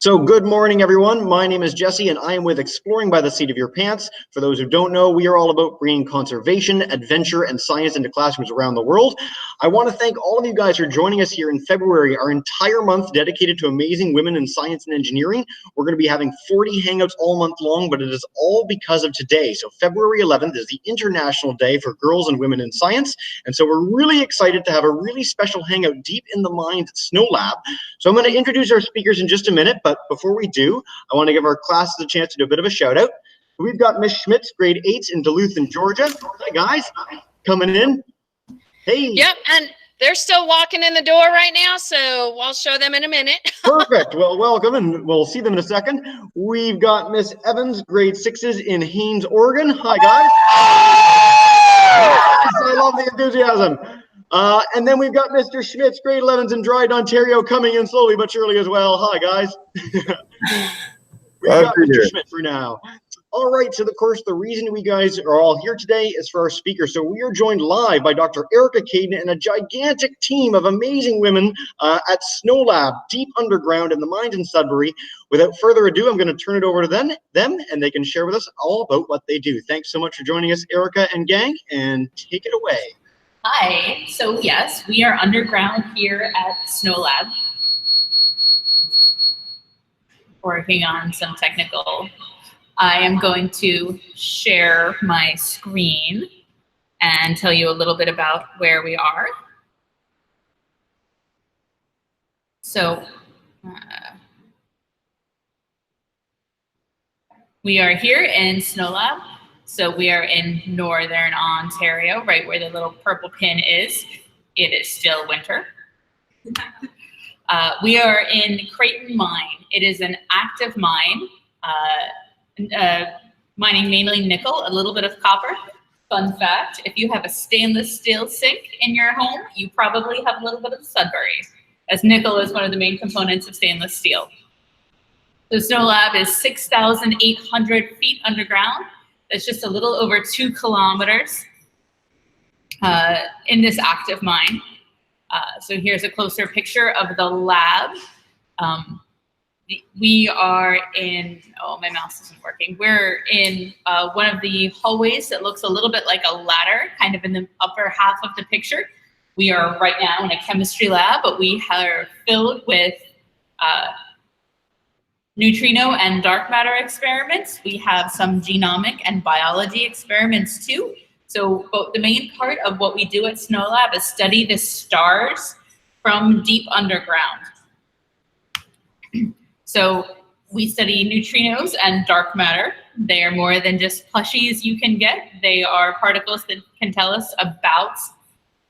So good morning, everyone. My name is Jesse, and I am with Exploring by the Seat of Your Pants. For those who don't know, we are all about bringing conservation, adventure, and science into classrooms around the world. I want to thank all of you guys for joining us here in February, our entire month dedicated to amazing women in science and engineering. We're going to be having 40 hangouts all month long, but it is all because of today. So February 11th is the International Day for Girls and Women in Science, and so we're really excited to have a really special hangout deep in the mind at Snolab. So I'm going to introduce our speakers in just a minute, but before we do, I want to give our classes a chance to do a bit of a shout out. We've got Miss Schmidt's grade 8s in Duluth in Georgia. Hi guys, coming in. Hey. Yep, and they're still walking in the door right now, so I'll show them in a minute. Perfect. Well, welcome, and we'll see them in a second. We've got Miss Evans, grade 6s in Haines, Oregon. Hi guys. I love the enthusiasm. And then we've got Mr. Schmidt's grade 11s in Dryden, Ontario, coming in slowly but surely as well. Hi, guys. We've got Mr. Schmidt for now. All right, so of course, the reason we guys are all here today is for our speaker. So we are joined live by Dr. Erica Caden and a gigantic team of amazing women at Snolab, deep underground in the mines in Sudbury. Without further ado, I'm going to turn it over to them, and they can share with us all about what they do. Thanks so much for joining us, Erica and gang, and take it away. Hi, so yes, we are underground here at Snolab, working on some technical. I am going to share my screen and tell you a little bit about where we are. So we are here in Snolab. So we are in northern Ontario, right where the little purple pin is. It is still winter. We are in Creighton Mine. It is an active mine, mining mainly nickel, a little bit of copper. Fun fact, if you have a stainless steel sink in your home, you probably have a little bit of Sudbury, as nickel is one of the main components of stainless steel. The Snolab is 6,800 feet underground. It's just a little over 2 kilometers in this active mine. So here's a closer picture of the lab. We are in, oh, my mouse isn't working. We're in one of the hallways that looks a little bit like a ladder, kind of in the upper half of the picture. We are right now in a chemistry lab, but we are filled with neutrino and dark matter experiments. We have some genomic and biology experiments too. So the main part of what we do at Snolab is study the stars from deep underground. So we study neutrinos and dark matter. They are more than just plushies you can get. They are particles that can tell us about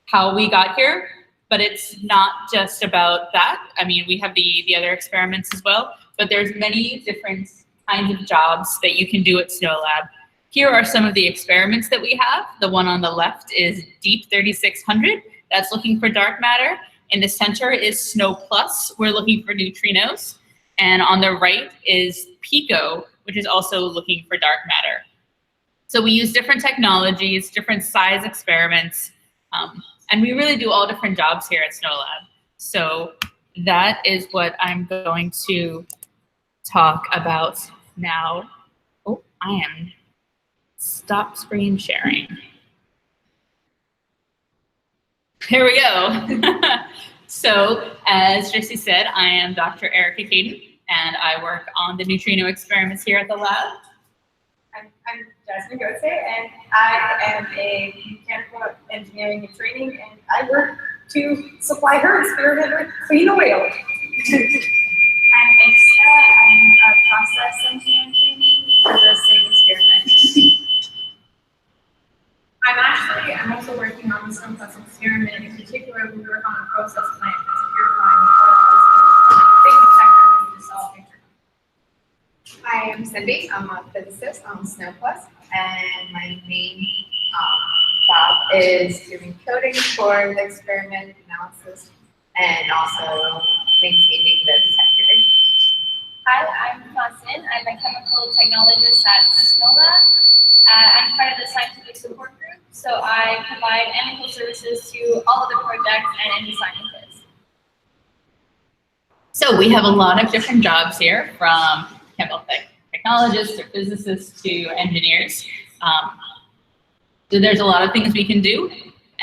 how we got here, but it's not just about that. I mean, we have the other experiments as well, but there's many different kinds of jobs that you can do at Snolab. Here are some of the experiments that we have. The one on the left is Deep 3600. That's looking for dark matter. In the center is SNO Plus. We're looking for neutrinos. And on the right is Pico, which is also looking for dark matter. So we use different technologies, different size experiments, and we really do all different jobs here at Snolab. So that is what I'm going to talk about now. Oh, I am stop screen sharing. There we go. So as Jesse said, I am Dr. Erica Caden, and I work on the neutrino experiments here at the lab. I'm Jasmine Gotze, and I am a mechanical engineering and training, and I work to supply her experiment with clean oil. I'm Ixta. I'm a process engineering training for the same experiment. I'm also working on the SNO Plus experiment. In particular, we work on a process plant that's purifying oils. Big detector to solve picture. Hi, I'm Cindy. I'm a physicist on SNO Plus, and my main job is doing coding for the experiment analysis and also maintaining the detector. Hi, I'm Fasin. I'm a chemical technologist at Snolab. I'm part of the scientific support group, so I provide analytical services to all of the projects and any scientists. So we have a lot of different jobs here, from chemical technologists to physicists to engineers. So there's a lot of things we can do,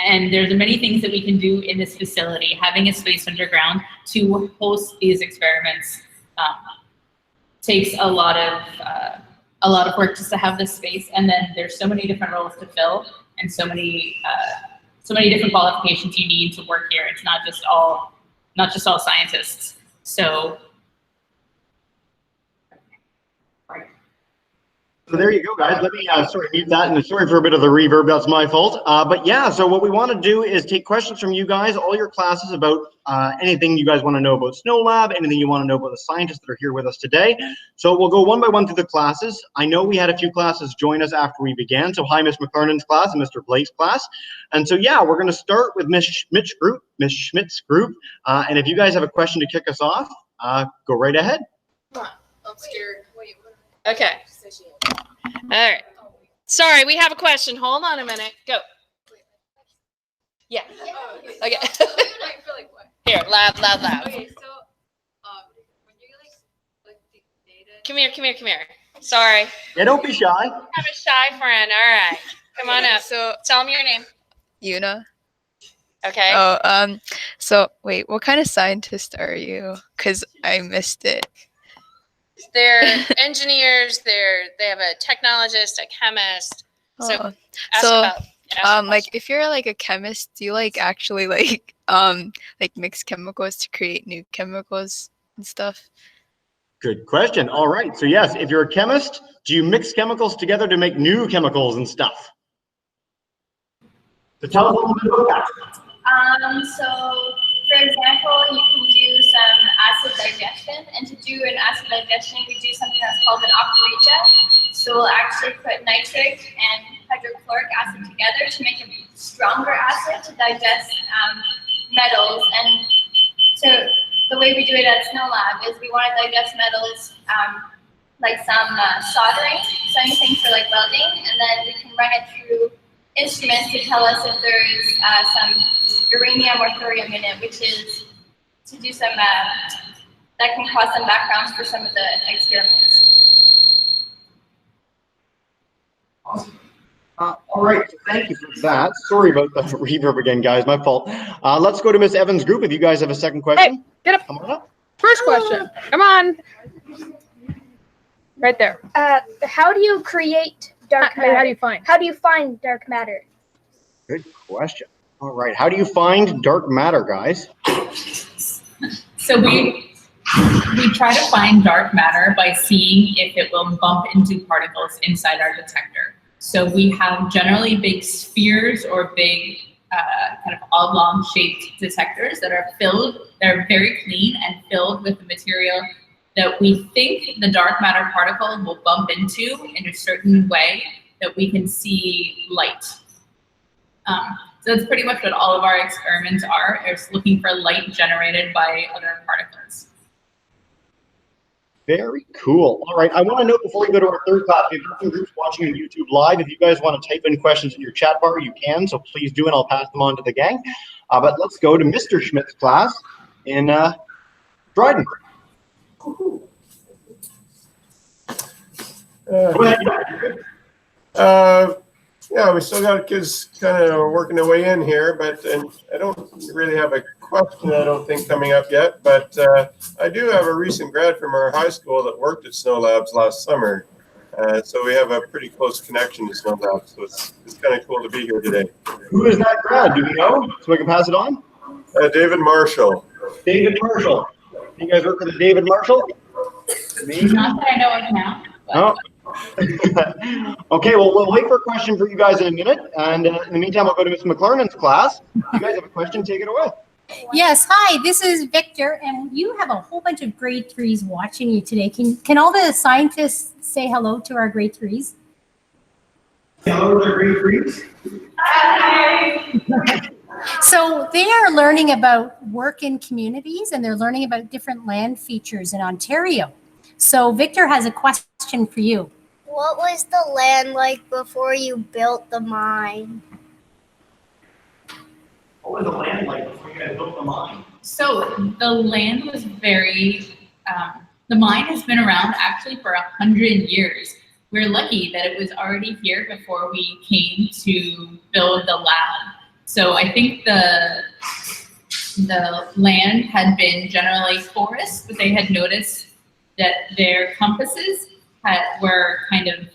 and there's many things that we can do in this facility. Having a space underground to host these experiments takes a lot of work just to have this space, and then there's so many different roles to fill and so many different qualifications you need to work here. It's not just all scientists. So there you go, guys. Let me mute that, and sorry for a bit of the reverb. That's my fault. But yeah, so what we want to do is take questions from you guys, all your classes, about anything you guys want to know about Snolab, anything you want to know about the scientists that are here with us today. So we'll go one by one through the classes. I know we had a few classes join us after we began. So hi, Miss McLernan's class and Mr. Blake's class. And so yeah, we're going to start with Miss Schmidt's group. And if you guys have a question to kick us off, go right ahead. Come on, upstairs. Wait. Okay. All right. Sorry, we have a question. Hold on a minute. Go. Yeah. Okay. Here, loud. Okay, so when you like the data. Come here. Sorry. Yeah, don't be shy. I have a shy friend. All right. Come on up. So Tell me your name. Yuna. Okay. Oh, so wait, what kind of scientist are you? Because I missed it. They're engineers. They have a technologist, a chemist. So, Oh. ask So, about, like if you're like a chemist, do you like actually like mix chemicals to create new chemicals and stuff? Good question. All right. So yes, if you're a chemist, do you mix chemicals together to make new chemicals and stuff? So tell us a little bit about that. So, for example, you can do some acid digestion, and to do an acid digestion, we do something that's called an octorrhea. So we'll actually put nitric and hydrochloric acid together to make a stronger acid to digest metals. And so the way we do it at Snolab is we want to digest metals like some soldering, so anything for like welding, and then we can run it through instruments to tell us if there is some uranium or thorium in it, which is to do some, that can cause some backgrounds for some of the experiments. Awesome. All right, so thank you for that. Sorry about the reverb again, guys, my fault. Let's go to Miss Evans' group if you guys have a second question. Hey, get up. Come on up. First question. Come on. Right there. How do you create dark matter? How do you find? How do you find dark matter? Good question. All right, how do you find dark matter, guys? So we try to find dark matter by seeing if it will bump into particles inside our detector. So we have generally big spheres or big kind of oblong shaped detectors that are very clean and filled with the material that we think the dark matter particle will bump into in a certain way that we can see light. So that's pretty much what all of our experiments are, is looking for light generated by other particles. Very cool. All right, I want to know before we go to our third class, we have some groups watching on YouTube Live. If you guys want to type in questions in your chat bar, you can, so please do, and I'll pass them on to the gang. But let's go to Mr. Schmidt's class in Dryden. Go ahead. Yeah, we still got kids kind of working their way in here, but I don't really have a question, I don't think, coming up yet. But I do have a recent grad from our high school that worked at Snow Labs last summer. So we have a pretty close connection to Snow Labs. So it's kind of cool to be here today. Who is that grad? Do we know? So we can pass it on? David Marshall. David Marshall. You guys work with David Marshall? Me? Not that I know of now. Oh. Okay, well, we'll wait for a question for you guys in a minute. And in the meantime, we'll go to Miss McLernan's class. If you guys have a question, take it away. Yes, hi, this is Victor, and you have a whole bunch of grade 3s watching you today. Can all the scientists say hello to our grade 3s? Hello to the grade 3s. Hi. So they are learning about work in communities, and they're learning about different land features in Ontario. So Victor has a question for you. What was the land like before you built the mine? What was the land like before you guys built the mine? So the land was very, the mine has been around actually for 100 years. We're lucky that it was already here before we came to build the lab. So I think the land had been generally forest, but they had noticed that their compasses were kind of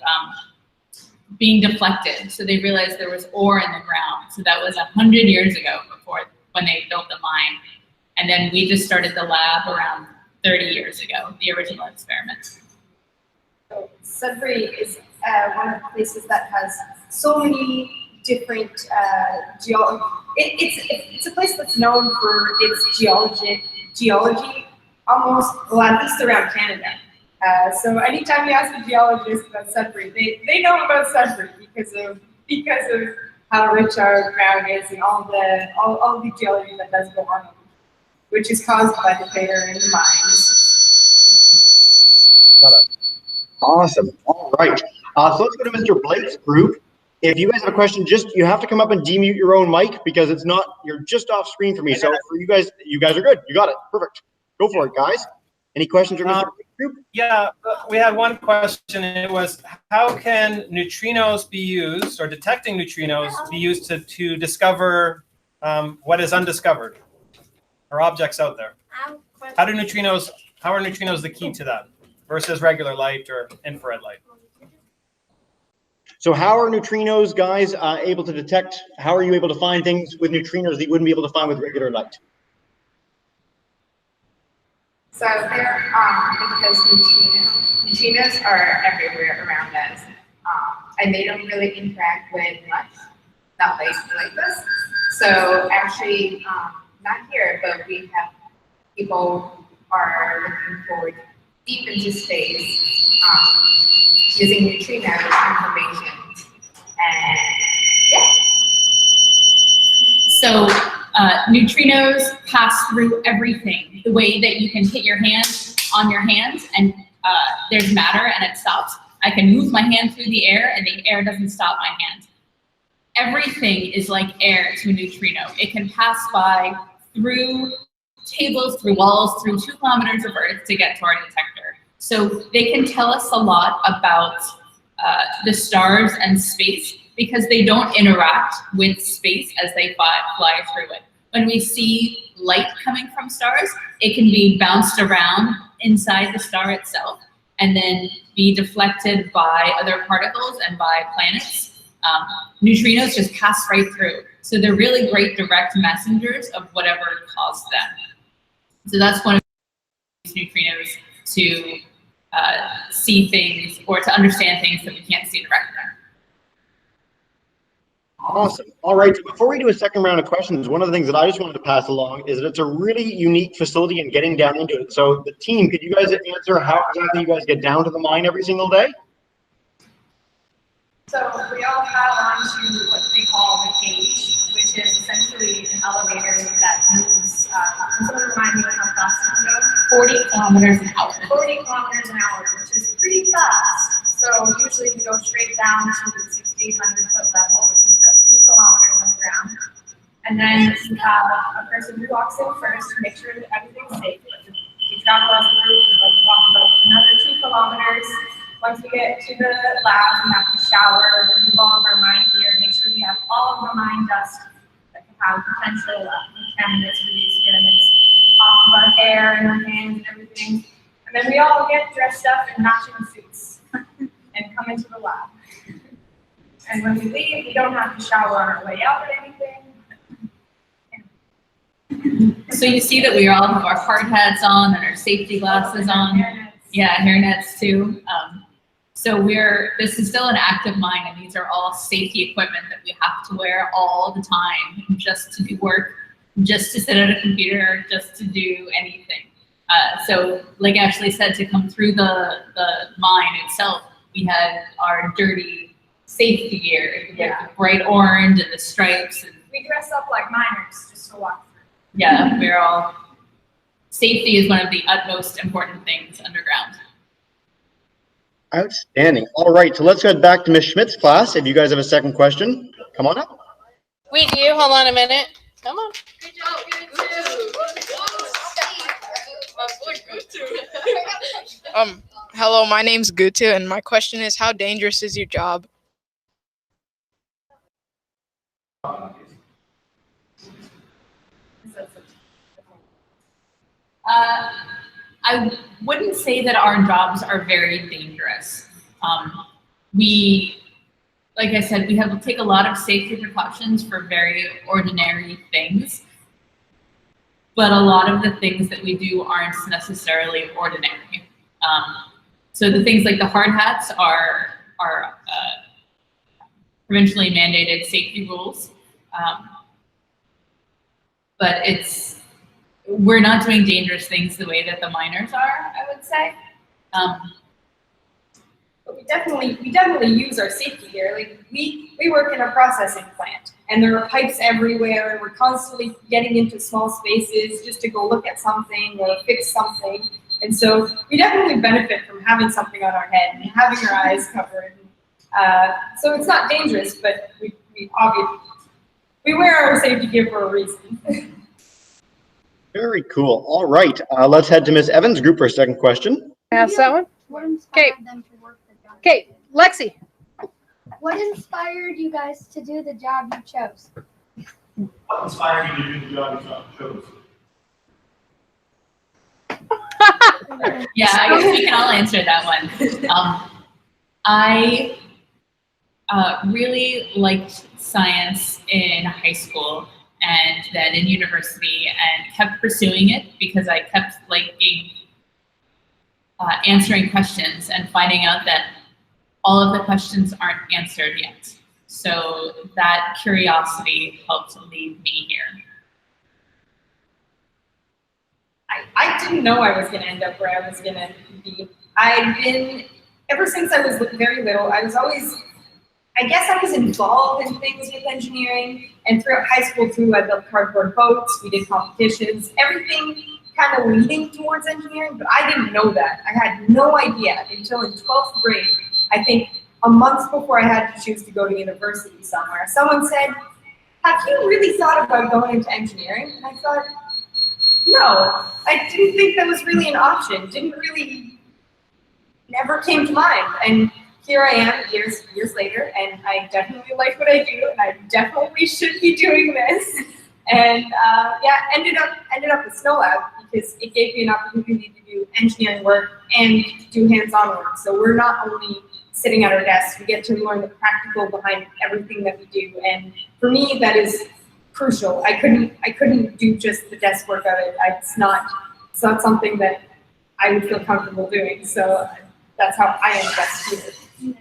being deflected. So they realized there was ore in the ground. So that was 100 years ago when they built the mine. And then we just started the lab around 30 years ago, the original experiment. So Sudbury is one of the places that has so many different geology. It's a place that's known for its geology almost, well, at least around Canada. So anytime you ask a geologist about Sudbury, they know about Sudbury because of how rich our ground is and all the geology that does go on, which is caused by the crater and the mines. Awesome. All right. So let's go to Mr. Blake's group. If you guys have a question, you have to come up and demute your own mic because it's not, you're just off screen for me. So for you guys are good. You got it. Perfect. Go for it, guys. Any questions for Mr. Blake's group? Yeah, we had one question. It was, how can neutrinos be used, or detecting neutrinos be used to discover what is undiscovered, or objects out there? How are neutrinos the key to that versus regular light or infrared light? So how are neutrinos, guys, able to detect? How are you able to find things with neutrinos that you wouldn't be able to find with regular light? So they're because neutrinos are everywhere around us, and they don't really interact with much, not like this. So actually, not here, but we have people who are looking for deep into space using neutrino information, and yeah. So neutrinos pass through everything. The way that you can hit your hand on your hands and there's matter and it stops. I can move my hand through the air and the air doesn't stop my hand. Everything is like air to a neutrino. It can pass by through tables, through walls, through 2 kilometers of earth to get to our detector. So they can tell us a lot about the stars and space because they don't interact with space as they fly through it. When we see light coming from stars, it can be bounced around inside the star itself and then be deflected by other particles and by planets. Neutrinos just pass right through. So they're really great direct messengers of whatever caused them. So that's one of the neutrinos to see things or to understand things that we can't see directly. Awesome. All right. So before we do a second round of questions, one of the things that I just wanted to pass along is that it's a really unique facility and getting down into it. So the team, could you guys answer how exactly you guys get down to the mine every single day? So we all pile onto what they call the cage, which is essentially an elevator that moves, can someone remind me how fast it can go? 40 kilometers an hour. 40 kilometers an hour, which is pretty fast. So usually we go straight down to the 6,800 foot level, which is about 2 kilometers underground. And then we have a person who walks in first to make sure that everything's safe. We travel as a group, walk about another 2 kilometers. Once we get to the lab, we have to shower, remove all of our mine gear, make sure we have all of the mine dust that can have potential contaminants for the experiments off of our hair and our hands and everything. And then we all get dressed up in matching suits and come into the lab. And when we leave, we don't have to shower on our way out or anything. So you see that we all have our hard hats on and our safety glasses on. Yeah, hairnets too. So this is still an active mine, and these are all safety equipment that we have to wear all the time just to do work, just to sit at a computer, just to do anything. So like Ashley said, to come through the mine itself, we had our dirty safety gear, like the bright orange and the stripes. And we dress up like miners just to walk through. Yeah, we're all, safety is one of the utmost important things underground. Outstanding. All right, so let's head back to Ms. Schmidt's class. If you guys have a second question, come on up. We do. Hold on a minute. Come on. Good job. My boy Gutu. Hello, my name's Gutu, and my question is, how dangerous is your job? I wouldn't say that our jobs are very dangerous. We, like I said, we have to take a lot of safety precautions for very ordinary things, but a lot of the things that we do aren't necessarily ordinary. So the things like the hard hats are provincially mandated safety rules, but we're not doing dangerous things the way that the miners are, I would say. But we definitely use our safety gear. Like we work in a processing plant, and there are pipes everywhere, and we're constantly getting into small spaces just to go look at something or fix something. And so we definitely benefit from having something on our head and having our eyes covered. So it's not dangerous, but we wear our safety gear for a reason. Very cool. All right, let's head to Ms. Evans' group for a second question. Ask that one. What inspired them to work the job? Okay, Lexi. What inspired you guys to do the job you chose? What inspired you to do the job you chose? Yeah, I guess we can all answer that one. I really liked science in high school and then in university, and kept pursuing it because I kept liking answering questions and finding out that all of the questions aren't answered yet. So that curiosity helped lead me here. I didn't know I was going to end up where I was going to be. Ever since I was very little, I guess I was involved in things with engineering, and throughout high school too, I built cardboard boats, we did competitions, everything kind of leading towards engineering, but I didn't know that. I had no idea until in 12th grade, I think a month before I had to choose to go to university somewhere. Someone said, have you really thought about going into engineering? And I thought, no, I didn't think that was really an option. Never came to mind. And here I am years later, and I definitely like what I do, and I definitely should be doing this. And yeah, ended up at Snolab because it gave me an opportunity to do engineering work and do hands-on work. So we're not only sitting at our desks, we get to learn the practical behind everything that we do. And for me, that is crucial. I couldn't do just the desk work of it. It's not something that I would feel comfortable doing. So that's how I ended up here.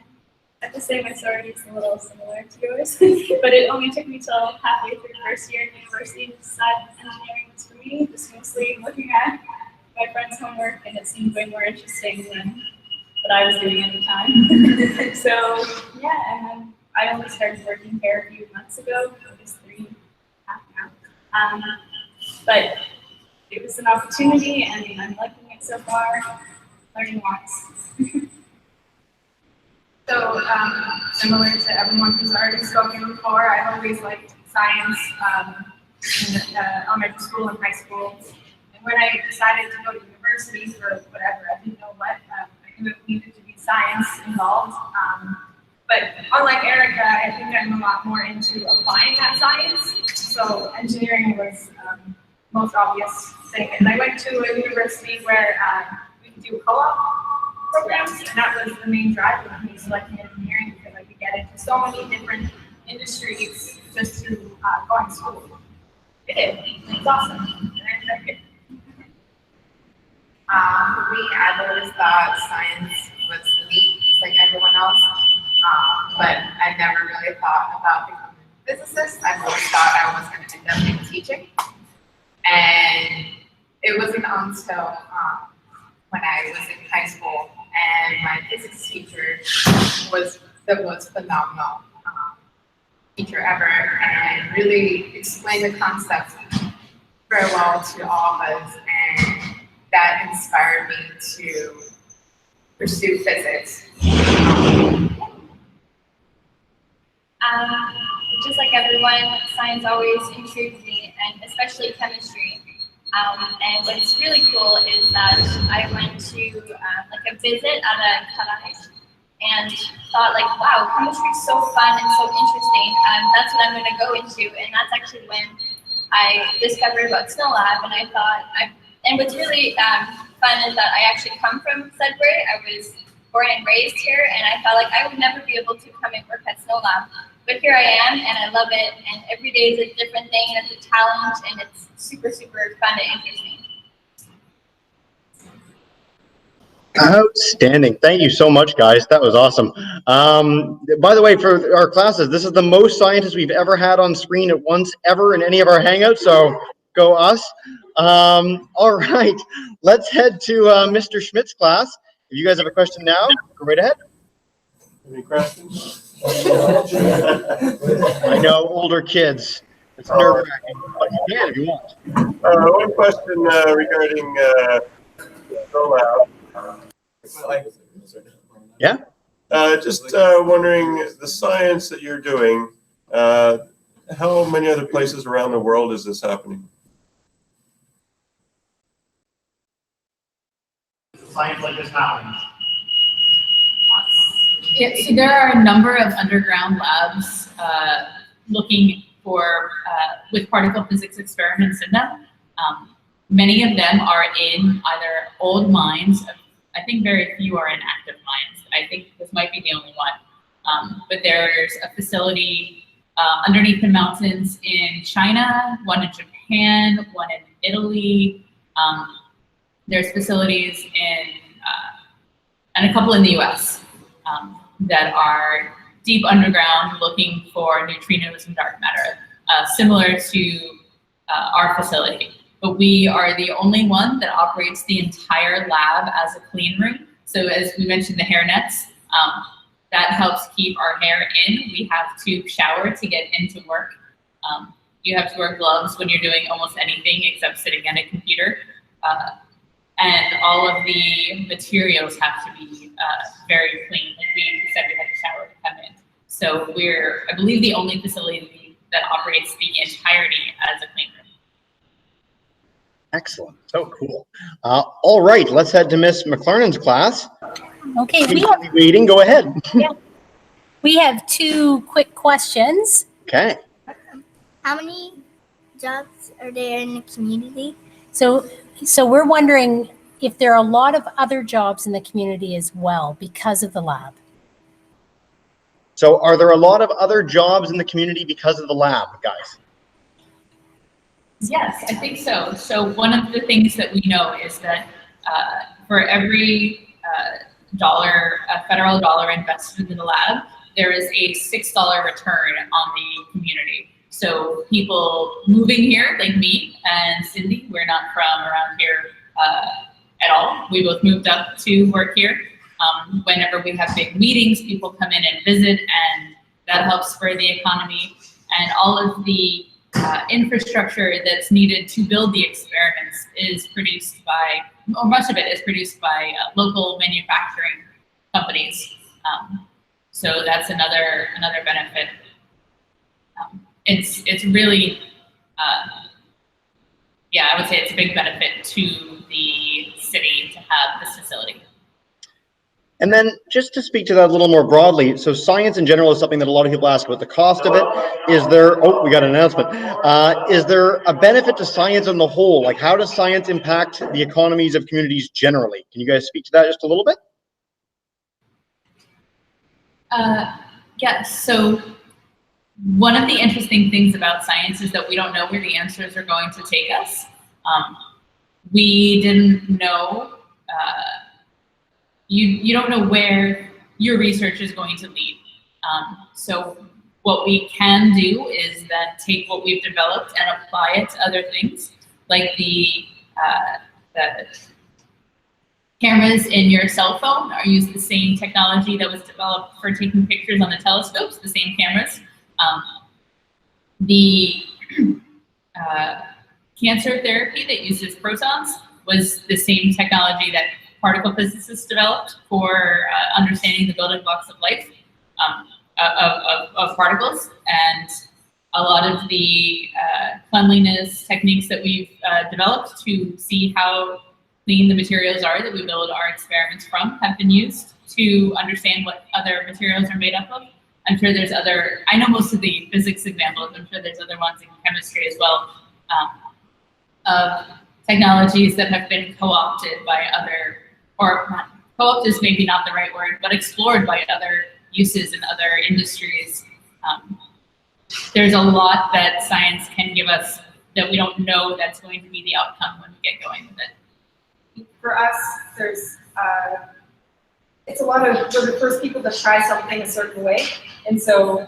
I have to say my story is a little similar to yours, but it only took me till halfway through first year at university to decide engineering was for me, just mostly looking at my friends' homework, and it seemed way more interesting than what I was doing at the time. So yeah, and then I only started working here a few months ago, just 3.5 now. But it was an opportunity, and I'm liking it so far, learning lots. So similar to everyone who's already spoken before, I've always liked science in elementary school and high school. And when I decided to go to university for whatever, I didn't know what, I knew it needed to be science involved. But unlike Erica, I think I'm a lot more into applying that science. So engineering was most obvious thing. And I went to a university where we could do co-op programs, and that was the main drive of me selecting engineering, because I could get into so many different industries just through going to school. It's awesome. And I like it. For me, I noticed that science was neat, just like everyone else, but I never really thought about becoming a physicist. I always thought I was going to end up in teaching, and it wasn't until when I was in high school, and my physics teacher was the most phenomenal teacher ever, and really explained the concepts very well to all of us, and that inspired me to pursue physics. Just like everyone, science always intrigued me, and especially chemistry. And what's really cool is that I went to like a visit at a college and thought like, wow, chemistry is so fun and so interesting. That's what I'm going to go into. And that's actually when I discovered about Snolab, and I thought, and what's really fun is that I actually come from Sudbury. I was born and raised here, and I felt like I would never be able to come and work at Snolab. But here I am, and I love it, and every day is a different thing, and it's a challenge, and it's super, super fun and interesting. Outstanding. Thank you so much, guys. That was awesome. By the way, for our classes, this is the most scientists we've ever had on screen at once ever in any of our Hangouts, so go us. All right, let's head to Mr. Schmidt's class. If you guys have a question now, go right ahead. Any questions? I know, older kids. It's nerve-wracking, but you can if you want. One question regarding Snolab. Yeah? Just wondering, the science that you're doing, how many other places around the world is this happening? Science like this happens. Yeah, so there are a number of underground labs looking for, with particle physics experiments in them. Many of them are in either old mines. I think very few are in active mines. I think this might be the only one. But there's a facility underneath the mountains in China, one in Japan, one in Italy. There's facilities in, and a couple in the US that are deep underground looking for neutrinos and dark matter, similar to our facility. But we are the only one that operates the entire lab as a clean room. So as we mentioned, the hair nets, that helps keep our hair in. We have to shower to get into work. You have to wear gloves when you're doing almost anything except sitting at a computer. And all of the materials have to be very clean. Like we said, we had to shower to come in. So we're, I believe, the only facility that operates the entirety as a clean room. Excellent. So cool. All right, let's head to Miss McLernan's class. Okay, waiting. Go ahead. Yeah. We have two quick questions. Okay. How many jobs are there in the community? So we're wondering if there are a lot of other jobs in the community as well because of the lab. So are there a lot of other jobs in the community because of the lab, guys? Yes, I think so. So one of the things that we know is that for every federal dollar invested in the lab, there is a $6 return on the community. So people moving here, like me and Cindy, we're not from around here at all. We both moved up to work here. Whenever we have big meetings, people come in and visit, and that helps spur the economy. And all of the infrastructure that's needed to build the experiments is produced by, or much of it is produced by local manufacturing companies. So that's another benefit. It's really, yeah, I would say it's a big benefit to the city to have this facility. And then just to speak to that a little more broadly, so science in general is something that a lot of people ask about the cost of it. Is there, oh, we got an announcement. Is there a benefit to science on the whole? Like, how does science impact the economies of communities generally? Can you guys speak to that just a little bit? Yes, so one of the interesting things about science is that we don't know where the answers are going to take us. We didn't know, you don't know where your research is going to lead. So what we can do is then take what we've developed and apply it to other things, like the cameras in your cell phone are used the same technology that was developed for taking pictures on the telescopes, the same cameras. The cancer therapy that uses protons was the same technology that particle physicists developed for understanding the building blocks of life, of particles. And a lot of the cleanliness techniques that we've developed to see how clean the materials are that we build our experiments from have been used to understand what other materials are made up of. I'm sure there's other, I know most of the physics examples, I'm sure there's other ones in chemistry as well, of technologies that have been co-opted by other, or not, co-opted is maybe not the right word, but explored by other uses in other industries. There's a lot that science can give us that we don't know that's going to be the outcome when we get going with it. For us, there's it's a lot of, we're the first people to try something a certain way, and so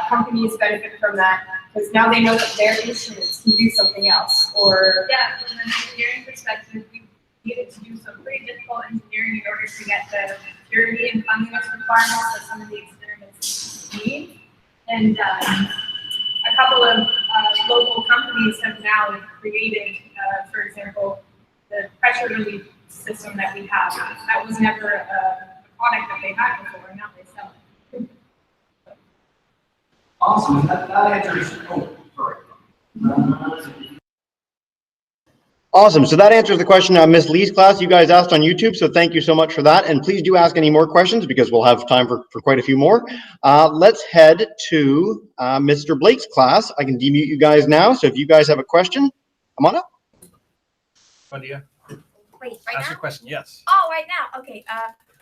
companies benefit from that because now they know that their instruments can do something else. Or yeah, from an engineering perspective, we needed to do some pretty difficult engineering in order to get the purity and cleanliness requirements that some of the experiments need. And a couple of local companies have now created, for example, the pressure relief system that we have. That was never a product that they had before, now they sell it. Awesome. That answers. Oh, sorry. Awesome. So that answers the question Ms. Lee's class you guys asked on YouTube. So thank you so much for that. And please do ask any more questions because we'll have time for quite a few more. Let's head to Mr. Blake's class. I can demute you guys now. So if you guys have a question, come on up. Wendy, Wait, ask your question. Yes. Oh, right now. Okay.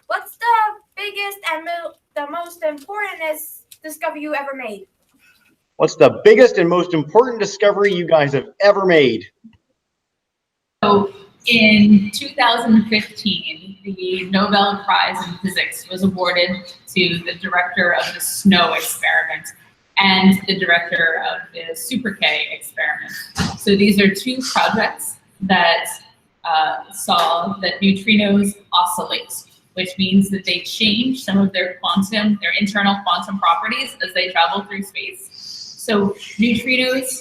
What's the biggest and the most important discovery you ever made? What's the biggest and most important discovery you guys have ever made? So in 2015, the Nobel Prize in Physics was awarded to the director of the SNO experiment and the director of the Super K experiment. So these are two projects that saw that neutrinos oscillate, which means that they change some of their internal quantum properties as they travel through space. So neutrinos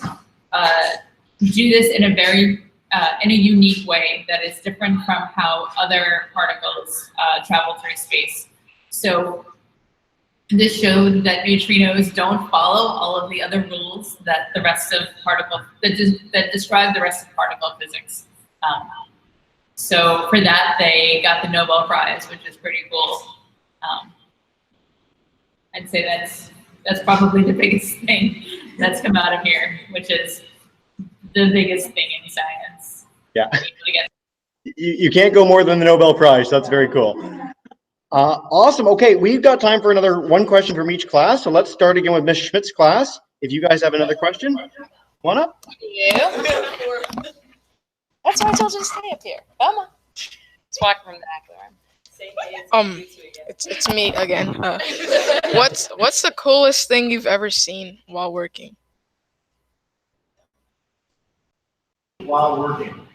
do this in a unique way that is different from how other particles travel through space. So this showed that neutrinos don't follow all of the other rules that the rest of that describe the rest of particle physics. So for that, they got the Nobel Prize, which is pretty cool. I'd say that's probably the biggest thing that's come out of here, which is the biggest thing in science. Yeah. You can't go more than the Nobel Prize. That's very cool. Awesome. Okay, we've got time for another one question from each class. So let's start again with Ms. Schmidt's class. If you guys have another question, come on up. Yeah. That's why I told you to stay up here. Come on. Let's walk from the back there. It's me again. What's the coolest thing you've ever seen while working? While working.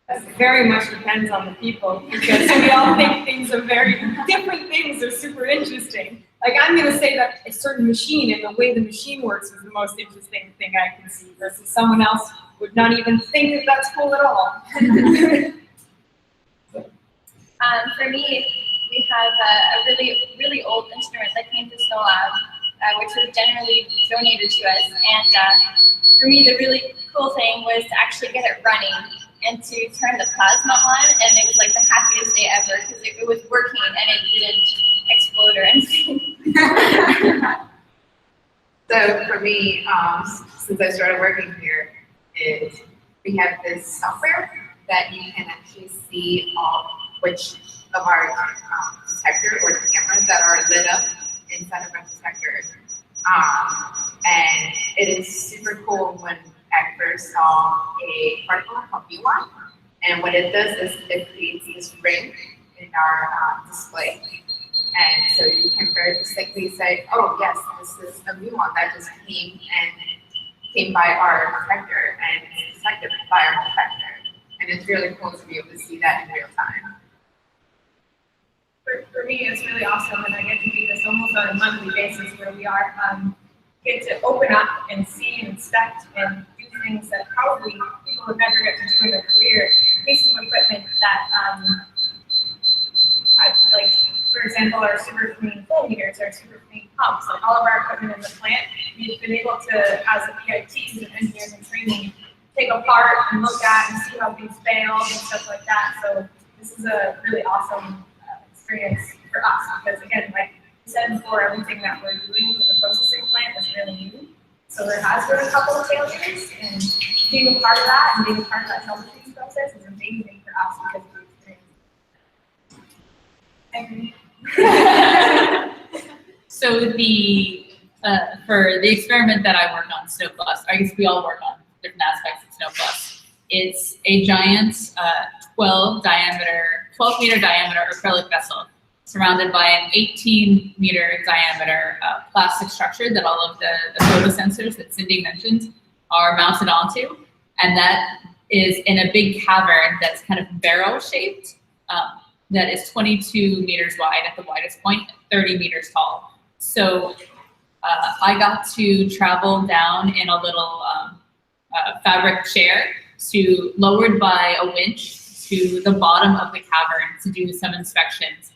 That very much depends on the people because we all think things are very different things are super interesting. Like I'm going to say that a certain machine and the way the machine works is the most interesting thing I can see versus someone else would not even think that that's cool at all. For me, we have a really old instrument that came to Snolab, which was generally donated to us. And for me, the really cool thing was to actually get it running and to turn the plasma on, and it was like the happiest day ever because it was working and it didn't explode or anything. So for me, since I started working here, is we have this software that you can actually see which of our detector or the cameras that are lit up inside of our detector. And it is super cool when I first saw a particle called V1. And what it does is it creates this ring in our display. And so you can very distinctly say, oh yes, this is a V1 that just came by our detector and is detected by our detector. And it's really cool to be able to see that in real time. For me, it's really awesome, and I get to do this almost on a monthly basis where we are get to open up and see and inspect and do things that probably people would never get to do in their career. Pieces of equipment that, like, for example, our super clean flow meters, our super clean hubs. Like all of our equipment in the plant, we've been able to, as the PITs and engineers in training, take apart and look at and see how things failed and stuff like that. So this is a really awesome experience for us because, again, like I said before, everything that we're doing in the processing plant is really new. So there has been a couple of failures, and being a part of that and being a part of that troubleshooting process is amazing for us because of the experience. So the for the experiment that I work on, SNO Plus, I guess we all work on different aspects of SNO Plus. It's a giant 12-meter diameter acrylic vessel surrounded by an 18-meter diameter plastic structure that all of the photosensors that Cindy mentioned are mounted onto. And that is in a big cavern that's kind of barrel-shaped, that is 22 meters wide at the widest point, 30 meters tall. So I got to travel down in a little fabric chair lowered by a winch to the bottom of the cavern to do some inspections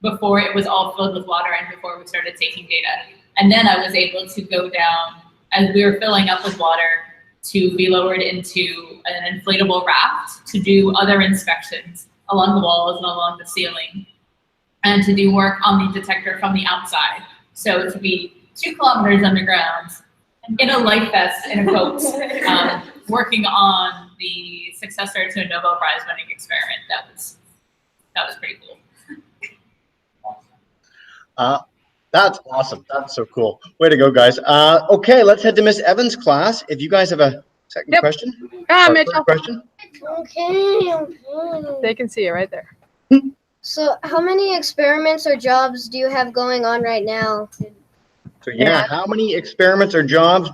before it was all filled with water and before we started taking data. And then I was able to go down as we were filling up with water to be lowered into an inflatable raft to do other inspections along the walls and along the ceiling and to do work on the detector from the outside. So to be 2 kilometers underground in a life vest and a coat, working on the successor to a Nobel Prize winning experiment. That was pretty cool. That's awesome. That's so cool. Way to go, guys. Okay, let's head to Miss Evans' class. If you guys have a second question. Mitchell. Question. Okay. They can see it right there. So how many experiments or jobs do you have going on right now? So yeah, how many experiments or jobs?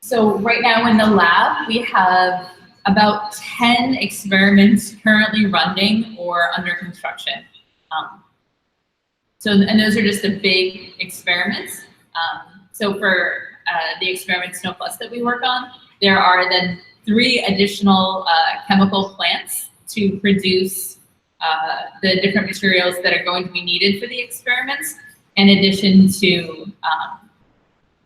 So right now in the lab, we have about 10 experiments currently running or under construction. And those are just the big experiments. So for the experiment SNO Plus that we work on, there are then 3 additional chemical plants to produce the different materials that are going to be needed for the experiments, in addition to,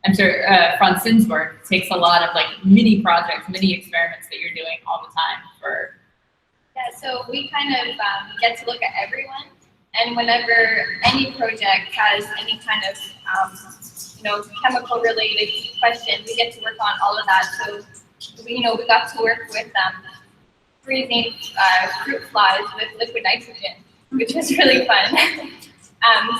I'm sure Francine's work takes a lot of like mini projects, mini experiments that you're doing all the time for. Yeah, so we kind of get to look at everyone, and whenever any project has any kind of chemical related question, we get to work on all of that. So we got to work with freezing fruit flies with liquid nitrogen, which was really fun.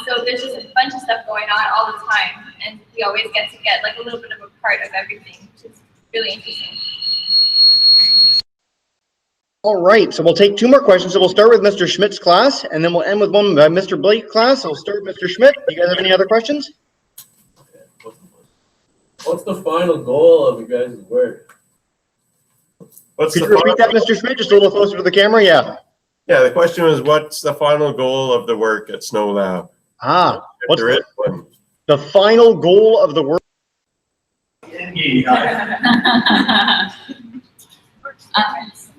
So there's just a bunch of stuff going on all the time, and we always get like a little bit of a part of everything, which is really interesting. All right, so we'll take 2 more questions. So we'll start with Mr. Schmidt's class, and then we'll end with one by Mr. Blake's class. I'll start with Mr. Schmidt. Do you guys have any other questions? What's the final goal of you guys' work? What's Could the you repeat that, Mr. Schmidt, just a little closer to the camera? Yeah. Yeah, the question was, what's the final goal of the work at SNOLab? What's there is one. The final goal of the work?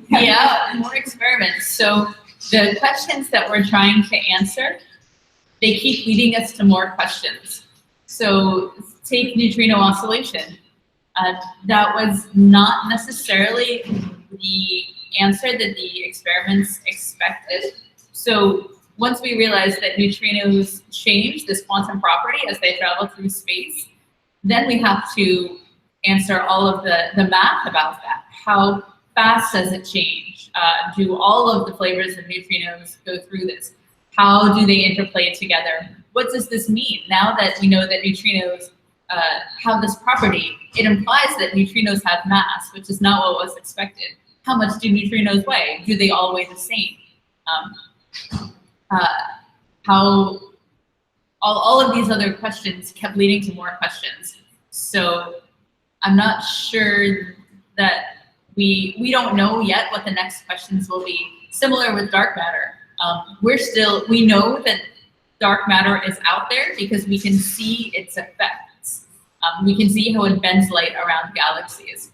Yeah, more experiments. So the questions that we're trying to answer, they keep leading us to more questions. So take neutrino oscillation. That was not necessarily the answer that the experiments expected. So once we realized that neutrinos change this quantum property as they travel through space, then we have to answer all of the math about that. How fast does it change? Do all of the flavors of neutrinos go through this? How do they interplay together? What does this mean? Now that we know that neutrinos have this property, it implies that neutrinos have mass, which is not what was expected. How much do neutrinos weigh? Do they all weigh the same? All of these other questions kept leading to more questions. So I'm not sure that we don't know yet what the next questions will be. Similar with dark matter. We know that dark matter is out there because we can see its effects. We can see how it bends light around galaxies,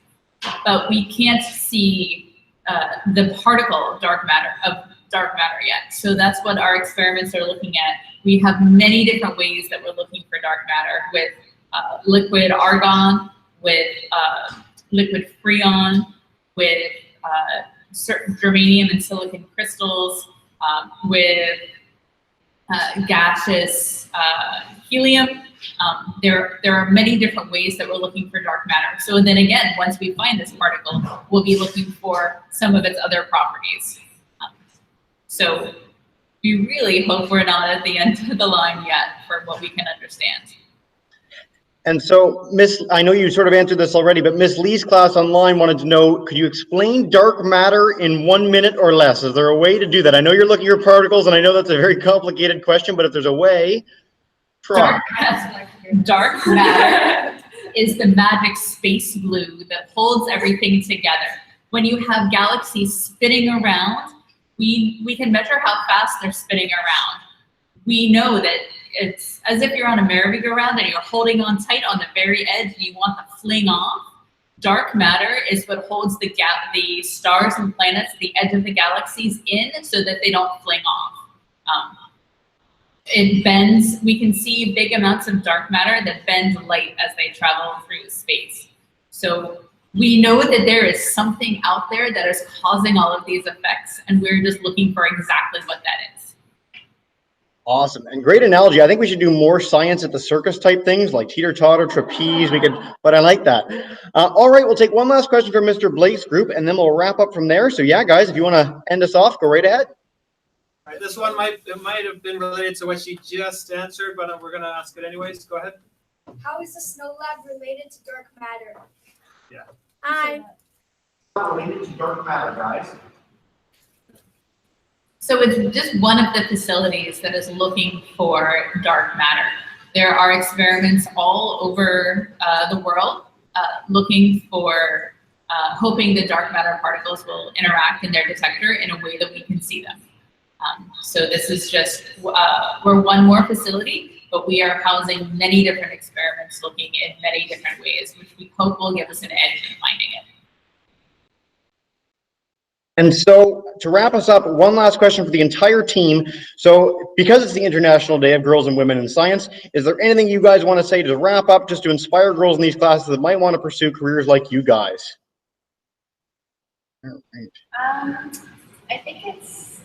but we can't see the particle dark matter dark matter yet. So that's what our experiments are looking at. We have many different ways that we're looking for dark matter with liquid argon, with liquid freon, with certain germanium and silicon crystals, with gaseous helium. There are many different ways that we're looking for dark matter. So then again, once we find this particle, we'll be looking for some of its other properties. So we really hope we're not at the end of the line yet for what we can understand. And so, Miss, I know you sort of answered this already, but Miss Lee's class online wanted to know, could you explain dark matter in 1 minute or less? Is there a way to do that? I know you're looking at your particles, and I know that's a very complicated question, but if there's a way, try. Dark matter is the magic space glue that holds everything together. When you have galaxies spinning around, we can measure how fast they're spinning around. We know that it's as if you're on a merry-go-round and you're holding on tight on the very edge and you want to fling off. Dark matter is what holds the stars and planets at the edge of the galaxies in so that they don't fling off. It bends. We can see big amounts of dark matter that bend light as they travel through space. So we know that there is something out there that is causing all of these effects, and we're just looking for exactly what that is. Awesome, and great analogy. I think we should do more science at the circus type things like teeter-totter, trapeze. We could, but I like that. All right, we'll take one last question from Mr. Blake's group, and then we'll wrap up from there. So yeah, guys, if you want to end us off, go right ahead. All right, this one might have been related to what she just answered, but we're going to ask it anyways. Go ahead. How is the Snolab related to dark matter? Yeah. Related to dark matter, guys. So it's just one of the facilities that is looking for dark matter. There are experiments all over the world looking for, hoping the dark matter particles will interact in their detector in a way that we can see them. So this is just, we're one more facility, but we are housing many different experiments looking in many different ways, which we hope will give us an edge in finding it. And so to wrap us up, one last question for the entire team. So because it's the International Day of Girls and Women in Science, is there anything you guys want to say to wrap up, just to inspire girls in these classes that might want to pursue careers like you guys? I think it's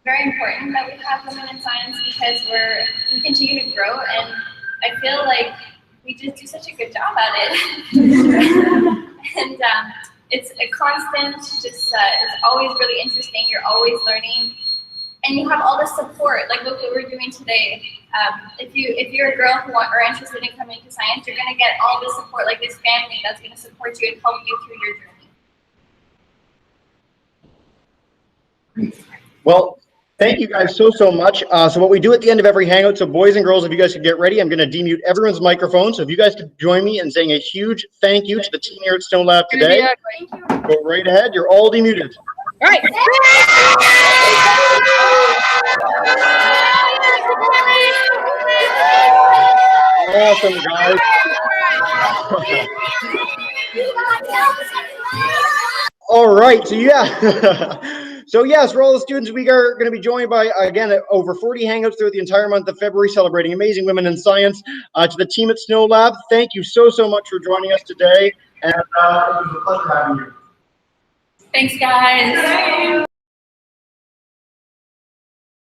very important that we have women in science because we continue to grow, and I feel like we just do such a good job at it. And it's a constant, just it's always really interesting. You're always learning, and you have all the support. Like look what we're doing today. If you're a girl who are interested in coming to science, you're gonna get all the support, like this family that's gonna support you and help you through your journey. Well, thank you guys so much. So what we do at the end of every hangout, so boys and girls, if you guys could get ready, I'm going to demute everyone's microphone. So if you guys could join me in saying a huge thank you to the team here at Snolab today. Go right ahead. You're all demuted. All right. Awesome, guys. All right. So yeah. So yes, for all the students, we are going to be joined by, again, over 40 hangouts throughout the entire month of February, celebrating amazing women in science. To the team at Snolab, thank you so much for joining us today. And it was a pleasure having you. Thanks, guys.